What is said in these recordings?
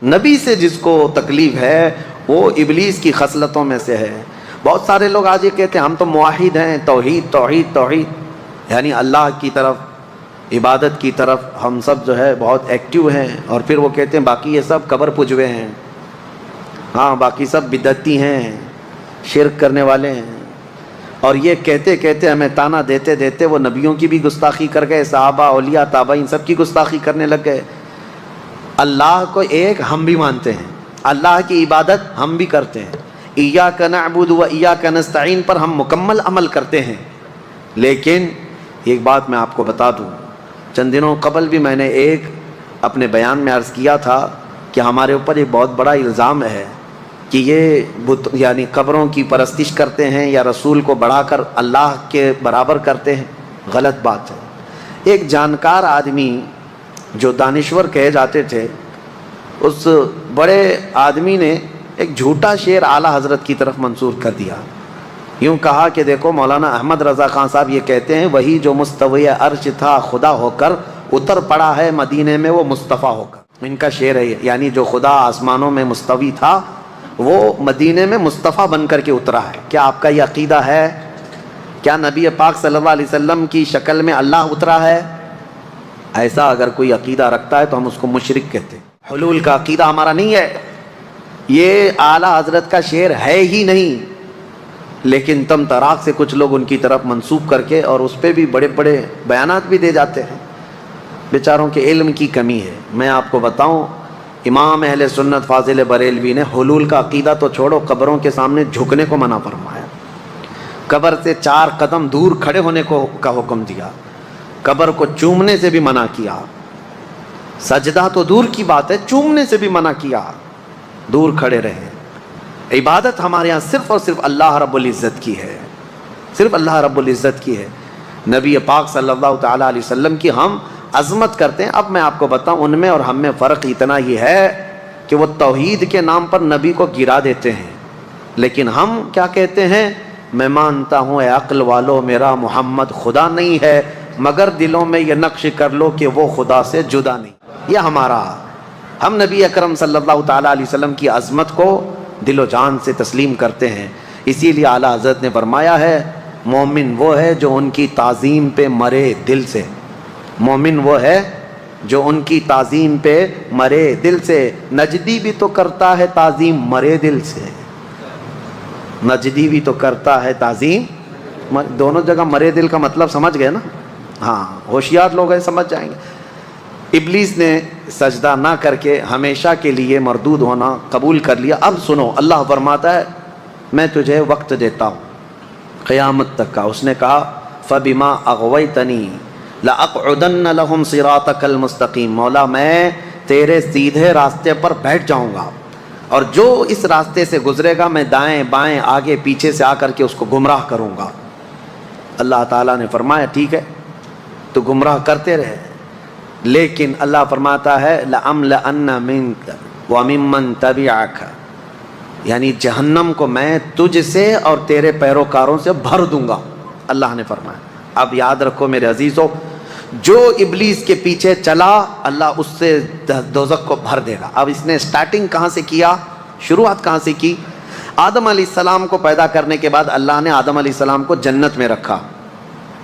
نبی سے جس کو تکلیف ہے وہ ابلیس کی خصلتوں میں سے ہے۔ بہت سارے لوگ آج یہ کہتے ہیں ہم تو موحد ہیں، توحید توحید توحید، یعنی اللہ کی طرف، عبادت کی طرف ہم سب جو ہے بہت ایکٹیو ہیں، اور پھر وہ کہتے ہیں باقی یہ سب قبر پجوے ہیں، ہاں باقی سب بدعتی ہیں، شرک کرنے والے ہیں۔ اور یہ کہتے کہتے ہمیں تانا دیتے دیتے وہ نبیوں کی بھی گستاخی کر گئے، صحابہ، اولیاء، تابعین سب کی گستاخی کرنے لگ گئے۔ اللہ کو ایک ہم بھی مانتے ہیں، اللہ کی عبادت ہم بھی کرتے ہیں، ایاک نعبد و ایاک نستعین پر ہم مکمل عمل کرتے ہیں۔ لیکن ایک بات میں آپ کو بتا دوں، چند دنوں قبل بھی میں نے ایک اپنے بیان میں عرض کیا تھا کہ ہمارے اوپر ایک بہت بڑا الزام ہے کہ یہ یعنی قبروں کی پرستش کرتے ہیں یا رسول کو بڑھا کر اللہ کے برابر کرتے ہیں، غلط بات ہے۔ ایک جانکار آدمی جو دانشور کہے جاتے تھے، اس بڑے آدمی نے ایک جھوٹا شعر اعلیٰ حضرت کی طرف منسوب کر دیا۔ یوں کہا کہ دیکھو مولانا احمد رضا خان صاحب یہ کہتے ہیں وہی جو مستوی عرش تھا خدا ہو کر اتر پڑا ہے مدینے میں وہ مصطفیٰ ہو کر۔ ان کا شعر ہے، یعنی جو خدا آسمانوں میں مستوی تھا وہ مدینے میں مصطفیٰ بن کر کے اترا ہے۔ کیا آپ کا یہ عقیدہ ہے؟ کیا نبی پاک صلی اللہ علیہ وسلم کی شکل میں اللہ اترا ہے؟ ایسا اگر کوئی عقیدہ رکھتا ہے تو ہم اس کو مشرک کہتے ہیں۔ حلول کا عقیدہ ہمارا نہیں ہے، یہ اعلیٰ حضرت کا شعر ہے ہی نہیں، لیکن تم تراق سے کچھ لوگ ان کی طرف منسوب کر کے اور اس پہ بھی بڑے بڑے بیانات بھی دے جاتے ہیں۔ بیچاروں کے علم کی کمی ہے۔ میں آپ کو بتاؤں، امام اہل سنت فاضل بریلوی نے حلول کا عقیدہ تو چھوڑو، قبروں کے سامنے جھکنے کو منع فرمایا، قبر سے 4 قدم دور کھڑے ہونے کا حکم دیا، قبر کو چومنے سے بھی منع کیا، سجدہ تو دور کی بات ہے، چومنے سے بھی منع کیا، دور کھڑے رہے۔ عبادت ہمارے ہاں صرف اور صرف اللہ رب العزت کی ہے، صرف اللہ رب العزت کی ہے۔ نبی پاک صلی اللہ تعالیٰ علیہ وسلم کی ہم عظمت کرتے ہیں۔ اب میں آپ کو بتاؤں ان میں اور ہم میں فرق اتنا ہی ہے کہ وہ توحید کے نام پر نبی کو گرا دیتے ہیں، لیکن ہم کیا کہتے ہیں؟ میں مانتا ہوں اے عقل والو میرا محمد خدا نہیں ہے، مگر دلوں میں یہ نقش کر لو کہ وہ خدا سے جدا نہیں۔ یہ ہمارا، ہم نبی اکرم صلی اللہ تعالیٰ علیہ وسلم کی عظمت کو دل و جان سے تسلیم کرتے ہیں۔ اسی لیے اعلیٰ حضرت نے فرمایا ہے مومن وہ ہے جو ان کی تعظیم پہ مرے دل سے، مومن وہ ہے جو ان کی تعظیم پہ مرے دل سے۔ نجدی بھی تو کرتا ہے تعظیم مرے دل سے، نجدی بھی تو کرتا ہے تعظیم، دونوں جگہ مرے دل کا مطلب سمجھ گئے نا؟ ہاں ہوشیار لوگ ہیں سمجھ جائیں گے۔ ابلیس نے سجدہ نہ کر کے ہمیشہ کے لیے مردود ہونا قبول کر لیا۔ اب سنو، اللہ فرماتا ہے میں تجھے وقت دیتا ہوں قیامت تک کا۔ اس نے کہا فَبِمَا أَغْوَيْتَنِي لَأَقْعُدَنَّ لَهُمْ صِرَاطَكَ الْمُسْتَقِيمَ، مولا میں تیرے سیدھے راستے پر بیٹھ جاؤں گا، اور جو اس راستے سے گزرے گا میں دائیں بائیں آگے پیچھے سے آ کر کے اس کو گمراہ کروں گا۔ اللہ تعالیٰ نے فرمایا ٹھیک ہے تو گمراہ کرتے رہے، لیکن اللہ فرماتا ہے لَأَمْلَأَنَّ مِنْكَ وَمِمَّنْ تَبِعَكَ، یعنی جہنم کو میں تجھ سے اور تیرے پیروکاروں سے بھر دوں گا، اللہ نے فرمایا۔ اب یاد رکھو میرے عزیزو، جو ابلیس کے پیچھے چلا اللہ اس سے دوزخ کو بھر دے گا۔ اب اس نے سٹارٹنگ کہاں سے کیا، شروعات کہاں سے کی؟ آدم علیہ السلام کو پیدا کرنے کے بعد اللہ نے آدم علیہ السلام کو جنت میں رکھا۔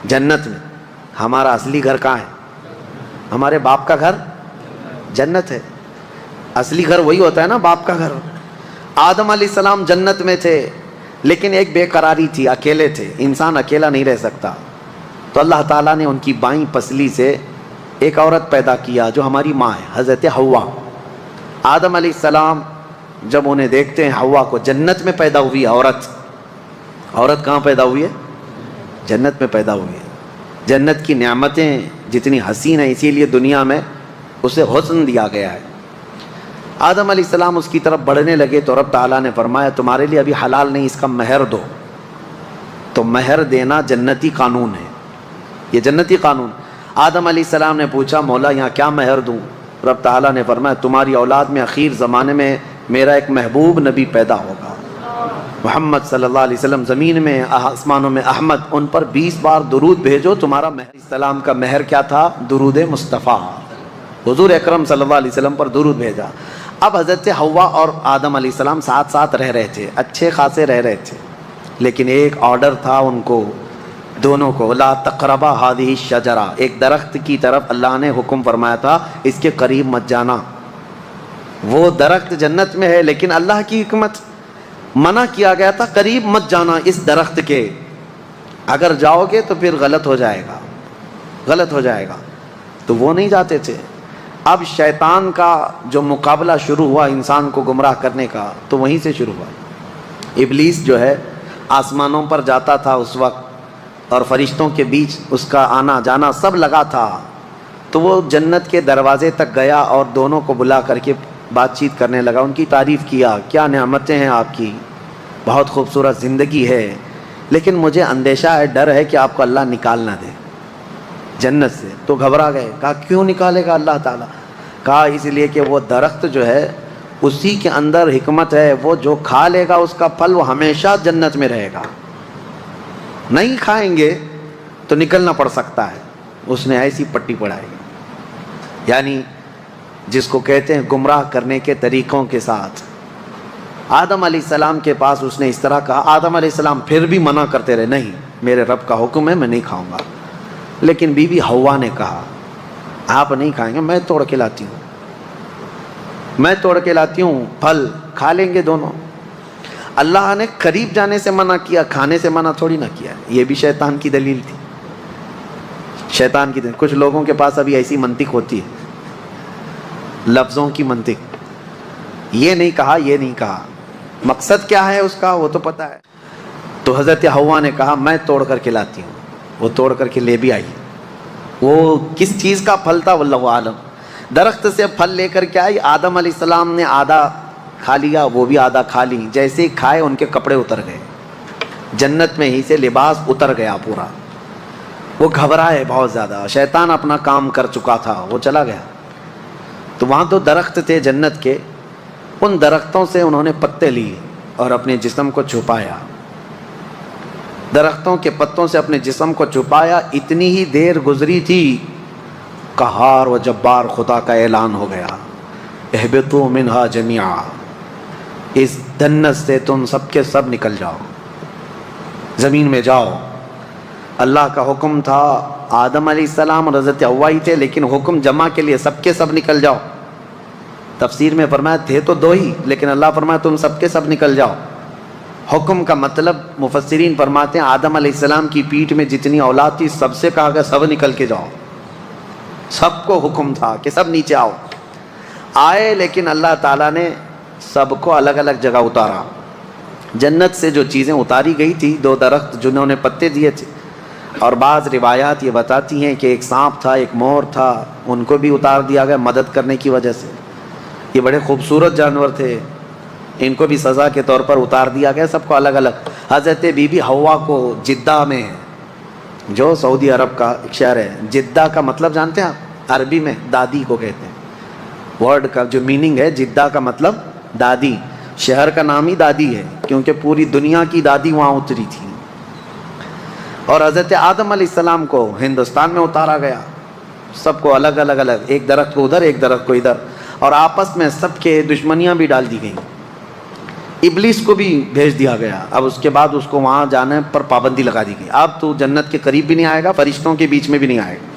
جنت میں، ہمارا اصلی گھر کہاں ہے؟ ہمارے باپ کا گھر جنت ہے، اصلی گھر وہی ہوتا ہے نا، باپ کا گھر۔ آدم علیہ السلام جنت میں تھے، لیکن ایک بے قراری تھی، اکیلے تھے، انسان اکیلا نہیں رہ سکتا، تو اللہ تعالیٰ نے ان کی بائیں پسلی سے ایک عورت پیدا کیا جو ہماری ماں ہے، حضرت حوا۔ آدم علیہ السلام جب انہیں دیکھتے ہیں حوا کو، جنت میں پیدا ہوئی عورت، عورت کہاں پیدا ہوئی ہے؟ جنت میں پیدا ہوئی ہے۔ جنت کی نعمتیں جتنی حسین ہیں اسی لیے دنیا میں اسے حسن دیا گیا ہے۔ آدم علیہ السلام اس کی طرف بڑھنے لگے تو رب تعالیٰ نے فرمایا تمہارے لیے ابھی حلال نہیں، اس کا مہر دو۔ تو مہر دینا جنتی قانون ہے، یہ جنتی قانون۔ آدم علیہ السلام نے پوچھا مولا یہاں کیا مہر دوں؟ رب تعالیٰ نے فرمایا تمہاری اولاد میں اخیر زمانے میں میرا ایک محبوب نبی پیدا ہوگا، محمد صلی اللہ علیہ وسلم، زمین میں آسمانوں میں احمد، ان پر 20 بار درود بھیجو، تمہارا مہر۔ السلام کا مہر کیا تھا؟ درود مصطفیٰ، حضور اکرم صلی اللہ علیہ وسلم پر درود بھیجا۔ اب حضرت حوا اور آدم علیہ السلام ساتھ ساتھ رہ رہے تھے، اچھے خاصے رہ رہے تھے، لیکن ایک آرڈر تھا ان کو دونوں کو، لا تقربا ہذہ الشجرہ، ایک درخت کی طرف اللہ نے حکم فرمایا تھا اس کے قریب مت جانا۔ وہ درخت جنت میں ہے لیکن اللہ کی حکمت منع کیا گیا تھا قریب مت جانا اس درخت کے، اگر جاؤ گے تو پھر غلط ہو جائے گا، غلط ہو جائے گا، تو وہ نہیں جاتے تھے۔ اب شیطان کا جو مقابلہ شروع ہوا انسان کو گمراہ کرنے کا تو وہیں سے شروع ہوا۔ ابلیس جو ہے آسمانوں پر جاتا تھا اس وقت، اور فرشتوں کے بیچ اس کا آنا جانا سب لگا تھا، تو وہ جنت کے دروازے تک گیا اور دونوں کو بلا کر کے بات چیت کرنے لگا، ان کی تعریف کیا، کیا نعمتیں ہیں آپ کی، بہت خوبصورت زندگی ہے، لیکن مجھے اندیشہ ہے، ڈر ہے کہ آپ کو اللہ نکال نہ دے جنت سے۔ تو گھبرا گئے، کہا کیوں نکالے گا اللہ تعالیٰ؟ کہا اس لیے کہ وہ درخت جو ہے اسی کے اندر حکمت ہے، وہ جو کھا لے گا اس کا پھل وہ ہمیشہ جنت میں رہے گا، نہیں کھائیں گے تو نکلنا پڑ سکتا ہے۔ اس نے ایسی پٹی پڑھائی، یعنی جس کو کہتے ہیں گمراہ کرنے کے طریقوں کے ساتھ۔ آدم علیہ السلام کے پاس اس نے اس طرح کہا، آدم علیہ السلام پھر بھی منع کرتے رہے، نہیں میرے رب کا حکم ہے میں نہیں کھاؤں گا، لیکن بی بی حوا نے کہا آپ نہیں کھائیں گے، میں توڑ کے لاتی ہوں، میں توڑ کے لاتی ہوں، پھل کھا لیں گے دونوں۔ اللہ نے قریب جانے سے منع کیا، کھانے سے منع تھوڑی نہ کیا، یہ بھی شیطان کی دلیل تھی، شیطان کی دلیل۔ کچھ لوگوں کے پاس ابھی ایسی منطق ہوتی ہے، لفظوں کی منطق، یہ نہیں کہا یہ نہیں کہا، مقصد کیا ہے اس کا وہ تو پتہ ہے۔ تو حضرت حوا نے کہا میں توڑ کر کے لاتی ہوں، وہ توڑ کر کے لے بھی آئی۔ وہ کس چیز کا پھل تھا واللہ عالم، درخت سے پھل لے کر کے آئی، آدم علیہ السلام نے آدھا کھا لیا، وہ بھی آدھا کھا لی، جیسے ہی کھائے ان کے کپڑے اتر گئے، جنت میں ہی سے لباس اتر گیا پورا۔ وہ گھبرائے بہت زیادہ، شیطان اپنا کام کر چکا تھا، وہ چلا گیا۔ تو وہاں تو درخت تھے جنت کے، ان درختوں سے انہوں نے پتے لیے اور اپنے جسم کو چھپایا، درختوں کے پتوں سے اپنے جسم کو چھپایا۔ اتنی ہی دیر گزری تھی، قہار و جبار خدا کا اعلان ہو گیا، اہبطوا منہا جمیعا، اس جنت سے تم سب کے سب نکل جاؤ، زمین میں جاؤ۔ اللہ کا حکم تھا، آدم علیہ السلام اور حضرت حوا ہی تھے، لیکن حکم جمع کے لیے سب کے سب نکل جاؤ۔ تفسیر میں فرمایا تھے تو دو ہی، لیکن اللہ فرمایا تم سب کے سب نکل جاؤ۔ حکم کا مطلب مفسرین فرماتے ہیں آدم علیہ السلام کی پیٹھ میں جتنی اولاد تھی سب سے کہا گیا سب نکل کے جاؤ، سب کو حکم تھا کہ سب نیچے آؤ۔ آئے، لیکن اللہ تعالیٰ نے سب کو الگ الگ جگہ اتارا۔ جنت سے جو چیزیں اتاری گئی تھی، دو درخت جنہوں نے پتے دیے تھے، اور بعض روایات یہ بتاتی ہیں کہ ایک سانپ تھا، ایک مور تھا، ان کو بھی اتار دیا گیا مدد کرنے کی وجہ سے۔ یہ بڑے خوبصورت جانور تھے، ان کو بھی سزا کے طور پر اتار دیا گیا، سب کو الگ الگ۔ حضرت بی بی حوا کو جدہ میں، جو سعودی عرب کا ایک شہر ہے، جدہ کا مطلب جانتے ہیں آپ؟ عربی میں دادی کو کہتے ہیں، ورڈ کا جو میننگ ہے جدہ کا مطلب دادی، شہر کا نام ہی دادی ہے کیونکہ پوری دنیا کی دادی وہاں اتری تھی۔ اور حضرت آدم علیہ السلام کو ہندوستان میں اتارا گیا، سب کو الگ الگ، ایک درخت کو ادھر ایک درخت کو ادھر، اور آپس میں سب کے دشمنیاں بھی ڈال دی گئیں۔ ابلیس کو بھی بھیج دیا گیا، اب اس کے بعد اس کو وہاں جانے پر پابندی لگا دی گئی، اب تو جنت کے قریب بھی نہیں آئے گا، فرشتوں کے بیچ میں بھی نہیں آئے گا۔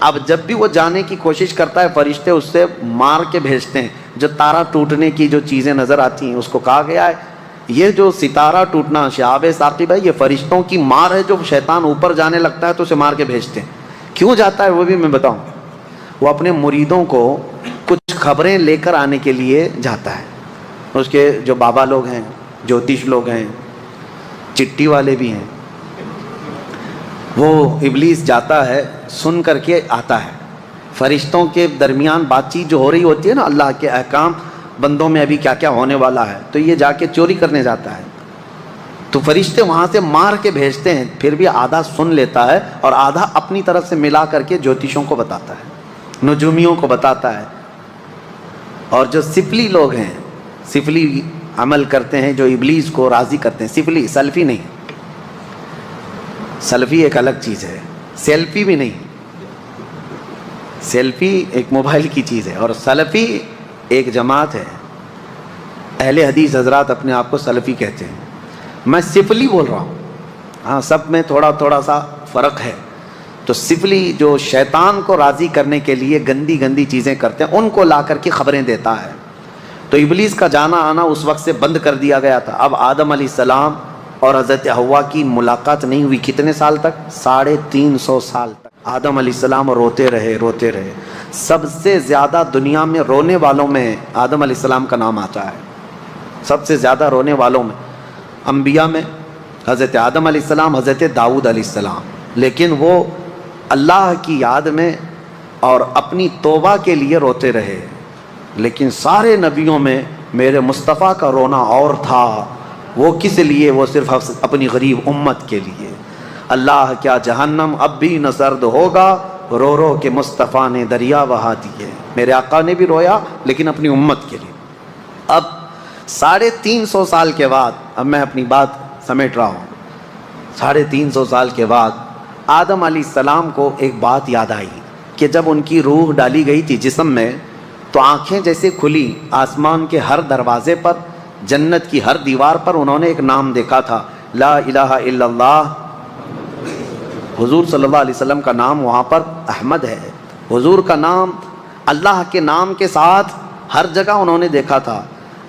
اب جب بھی وہ جانے کی کوشش کرتا ہے فرشتے اس سے مار کے بھیجتے ہیں، جو تارا ٹوٹنے کی جو چیزیں نظر آتی ہیں اس کو کہا گیا ہے یہ جو ستارہ ٹوٹنا شہاب ثاقب ہے، یہ فرشتوں کی مار ہے، جو شیطان اوپر جانے لگتا ہے تو اسے مار کے بھیجتے ہیں۔ کیوں جاتا ہے وہ بھی میں بتاؤں، وہ اپنے مریدوں کو کچھ خبریں لے کر آنے کے لیے جاتا ہے۔ اس کے جو بابا لوگ ہیں، جوتش لوگ ہیں، چٹی والے بھی ہیں، وہ ابلیس جاتا ہے سن کر کے آتا ہے۔ فرشتوں کے درمیان بات چیت جو ہو رہی ہوتی ہے نا، اللہ کے احکام بندوں میں ابھی کیا کیا ہونے والا ہے، تو یہ جا کے چوری کرنے جاتا ہے، تو فرشتے وہاں سے مار کے بھیجتے ہیں، پھر بھی آدھا سن لیتا ہے اور آدھا اپنی طرف سے ملا کر کے جوتشوں کو بتاتا ہے، نجومیوں کو بتاتا ہے۔ اور جو سفلی لوگ ہیں، سفلی عمل کرتے ہیں، جو ابلیس کو راضی کرتے ہیں، سفلی، سلفی نہیں، سلفی ایک الگ چیز ہے، سیلفی بھی نہیں، سیلفی ایک موبائل کی چیز ہے، اور سلفی ایک جماعت ہے، اہل حدیث حضرات اپنے آپ کو سلفی کہتے ہیں، میں سفلی بول رہا ہوں، ہاں سب میں تھوڑا تھوڑا سا فرق ہے. تو سفلی جو شیطان کو راضی کرنے کے لیے گندی گندی چیزیں کرتے ہیں، ان کو لا کر کے خبریں دیتا ہے. تو ابلیس کا جانا آنا اس وقت سے بند کر دیا گیا تھا. اب آدم علیہ السلام اور حضرت حوا کی ملاقات نہیں ہوئی کتنے سال تک؟ 350 سال تک. آدم علیہ السلام روتے رہے روتے رہے. سب سے زیادہ دنیا میں رونے والوں میں آدم علیہ السلام کا نام آتا ہے. سب سے زیادہ رونے والوں میں انبیاء میں حضرت آدم علیہ السلام، حضرت داؤد علیہ السلام. لیکن وہ اللہ کی یاد میں اور اپنی توبہ کے لیے روتے رہے. لیکن سارے نبیوں میں میرے مصطفیٰ کا رونا اور تھا. وہ کس لیے؟ وہ صرف اپنی غریب امت کے لیے. اللہ کیا جہنم اب بھی نہ سرد ہوگا، رو رو کے مصطفیٰ نے دریا بہا دیے. میرے آقا نے بھی رویا لیکن اپنی امت کے لیے. اب 350 سال کے بعد، اب میں اپنی بات سمیٹ رہا ہوں، 350 سال کے بعد آدم علیہ السلام کو ایک بات یاد آئی کہ جب ان کی روح ڈالی گئی تھی جسم میں تو آنکھیں جیسے کھلی، آسمان کے ہر دروازے پر، جنت کی ہر دیوار پر انہوں نے ایک نام دیکھا تھا، لا الہ الا اللہ. حضور صلی اللہ علیہ وسلم کا نام وہاں پر احمد ہے. حضور کا نام اللہ کے نام کے ساتھ ہر جگہ انہوں نے دیکھا تھا.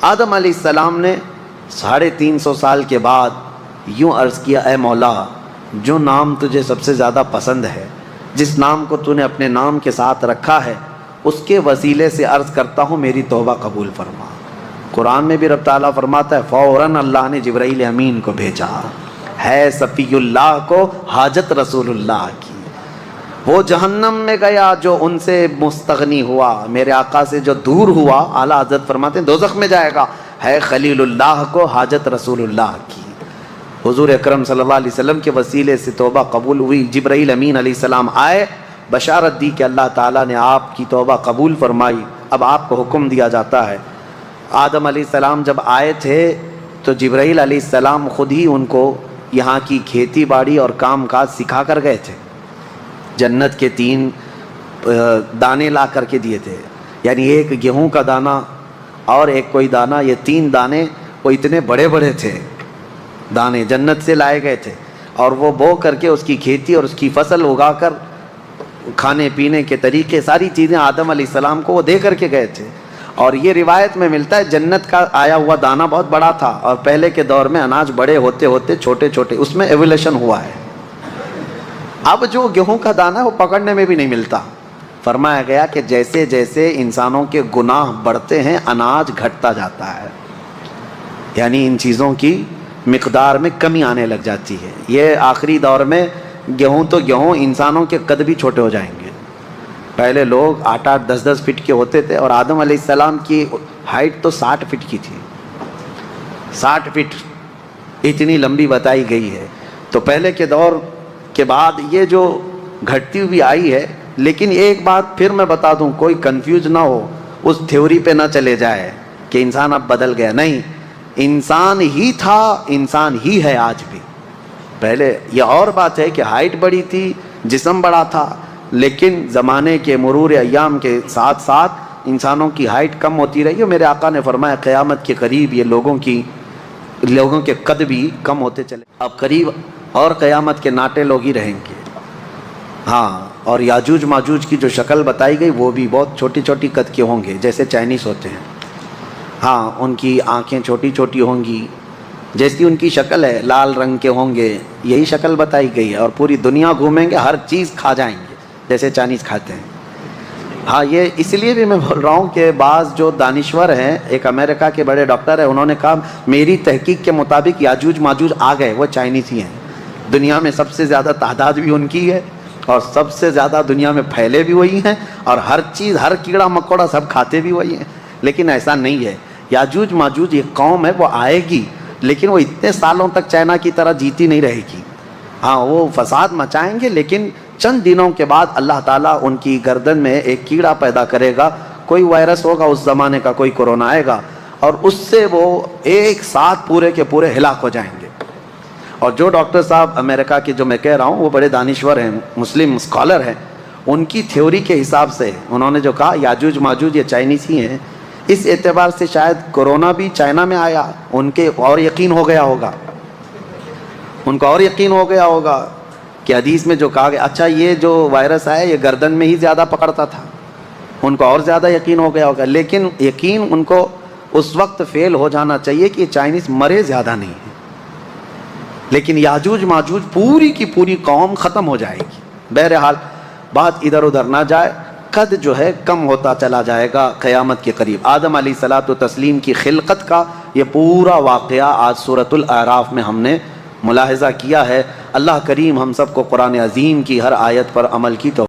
آدم علیہ السلام نے 350 سال کے بعد یوں عرض کیا، اے مولا، جو نام تجھے سب سے زیادہ پسند ہے، جس نام کو تو نے اپنے نام کے ساتھ رکھا ہے، اس کے وسیلے سے عرض کرتا ہوں میری توبہ قبول فرما. قرآن میں بھی رب تعالیٰ فرماتا ہے فوراً اللہ نے جبرائیل امین کو بھیجا، ہے صفی اللہ کو حاجت رسول اللہ کی. وہ جہنم میں گیا جو ان سے مستغنی ہوا، میرے آقا سے جو دور ہوا، اعلیٰ حضرت فرماتے ہیں دوزخ میں جائے گا. ہے خلیل اللہ کو حاجت رسول اللہ کی. حضور اکرم صلی اللہ علیہ وسلم کے وسیلے سے توبہ قبول ہوئی. جبرائیل امین علیہ السلام آئے، بشارت دی کہ اللہ تعالیٰ نے آپ کی توبہ قبول فرمائی. اب آپ کو حکم دیا جاتا ہے. آدم علیہ السلام جب آئے تھے تو جبرائیل علیہ السلام خود ہی ان کو یہاں کی کھیتی باڑی اور کام کاج سکھا کر گئے تھے. جنت کے 3 دانے لا کر کے دیے تھے، یعنی ایک گیہوں کا دانہ اور ایک کوئی دانہ، یہ 3 دانے وہ اتنے بڑے بڑے تھے، دانے جنت سے لائے گئے تھے. اور وہ بو کر کے اس کی کھیتی اور اس کی فصل اگا کر کھانے پینے کے طریقے ساری چیزیں آدم علیہ السلام کو وہ دے کر کے گئے تھے. اور یہ روایت میں ملتا ہے جنت کا آیا ہوا دانہ بہت بڑا تھا، اور پہلے کے دور میں اناج بڑے ہوتے ہوتے چھوٹے چھوٹے، اس میں ایولیشن ہوا ہے. اب جو گیہوں کا دانہ وہ پکڑنے میں بھی نہیں ملتا. فرمایا گیا کہ جیسے جیسے انسانوں کے گناہ بڑھتے ہیں اناج گھٹتا جاتا ہے، یعنی ان چیزوں کی مقدار میں کمی آنے لگ جاتی ہے. یہ آخری دور میں گیہوں تو گیہوں، انسانوں کے قد بھی چھوٹے ہو جائیں گے. پہلے لوگ 8-8 10-10 فٹ کے ہوتے تھے، اور آدم علیہ السلام کی ہائٹ تو 60 فٹ کی تھی. 60 فٹ اتنی لمبی بتائی گئی ہے. تو پہلے کے دور کے بعد یہ جو گھٹتی ہوئی آئی ہے. لیکن ایک بات پھر میں بتا دوں، کوئی کنفیوز نہ ہو، اس تھیوری پہ نہ چلے جائے کہ انسان اب بدل گیا. نہیں، انسان ہی تھا، انسان ہی ہے آج بھی. پہلے یہ اور بات ہے کہ ہائٹ بڑی تھی، جسم بڑا تھا، لیکن زمانے کے مرور ایام کے ساتھ ساتھ انسانوں کی ہائٹ کم ہوتی رہی. اور میرے آقا نے فرمایا قیامت کے قریب یہ لوگوں کے قد بھی کم ہوتے چلے. اب قریب اور قیامت کے ناٹے لوگ ہی رہیں گے. ہاں، اور یاجوج ماجوج کی جو شکل بتائی گئی وہ بھی بہت چھوٹی چھوٹی قد کے ہوں گے، جیسے چائنیز ہوتے ہیں. ہاں، ان کی آنکھیں چھوٹی چھوٹی ہوں گی، جیسی ان کی شکل ہے، لال رنگ کے ہوں گے، یہی شکل بتائی گئی ہے. اور پوری دنیا گھومیں گے، ہر چیز کھا جائیں گے جیسے چائنیز کھاتے ہیں. ہاں، یہ اس لیے بھی میں بول رہا ہوں کہ بعض جو دانشور ہیں، ایک امریکہ کے بڑے ڈاکٹر ہیں، انہوں نے کہا میری تحقیق کے مطابق یاجوج ماجوج آ گئے، وہ چائنیز ہی ہیں. دنیا میں سب سے زیادہ تعداد بھی ان کی ہے، اور سب سے زیادہ دنیا میں پھیلے بھی وہی ہیں، اور ہر چیز، ہر کیڑا مکوڑا سب کھاتے بھی وہی ہیں. لیکن ایسا نہیں ہے. یاجوج ماجوج ایک قوم ہے، وہ آئے گی، لیکن وہ اتنے سالوں تک چائنا کی طرح جیتی نہیں رہے گی. ہاں، وہ فساد مچائیں گے، لیکن چند دنوں کے بعد اللہ تعالیٰ ان کی گردن میں ایک کیڑا پیدا کرے گا. کوئی وائرس ہوگا اس زمانے کا، کوئی کورونا آئے گا، اور اس سے وہ ایک ساتھ پورے کے پورے ہلاک ہو جائیں گے. اور جو ڈاکٹر صاحب امریکہ کے جو میں کہہ رہا ہوں، وہ بڑے دانشور ہیں، مسلم اسکالر ہیں. ان کی تھیوری کے حساب سے انہوں نے جو کہا یاجوج ماجوج یہ چائنیز ہی ہیں، اس اعتبار سے شاید کورونا بھی چائنا میں آیا، ان کے اور یقین ہو گیا ہوگا، ان کو اور یقین ہو گیا ہوگا کہ حدیث میں جو کہا گیا اچھا یہ جو وائرس آیا یہ گردن میں ہی زیادہ پکڑتا تھا، ان کو اور زیادہ یقین ہو گیا ہوگا۔ لیکن یقین ان کو اس وقت فیل ہو جانا چاہیے کہ چائنیز مرے زیادہ نہیں ہیں، لیکن یاجوج ماجوج پوری کی پوری قوم ختم ہو جائے گی۔ بہرحال بات ادھر ادھر نہ جائے، قد جو ہے کم ہوتا چلا جائے گا قیامت کے قریب۔ آدم علیہ الصلوۃ والتسلیم کی خلقت کا یہ پورا واقعہ آج سورۃ الاعراف میں ہم نے ملاحظہ کیا ہے۔ اللہ کریم ہم سب کو قرآن عظیم کی ہر آیت پر عمل کی توفیق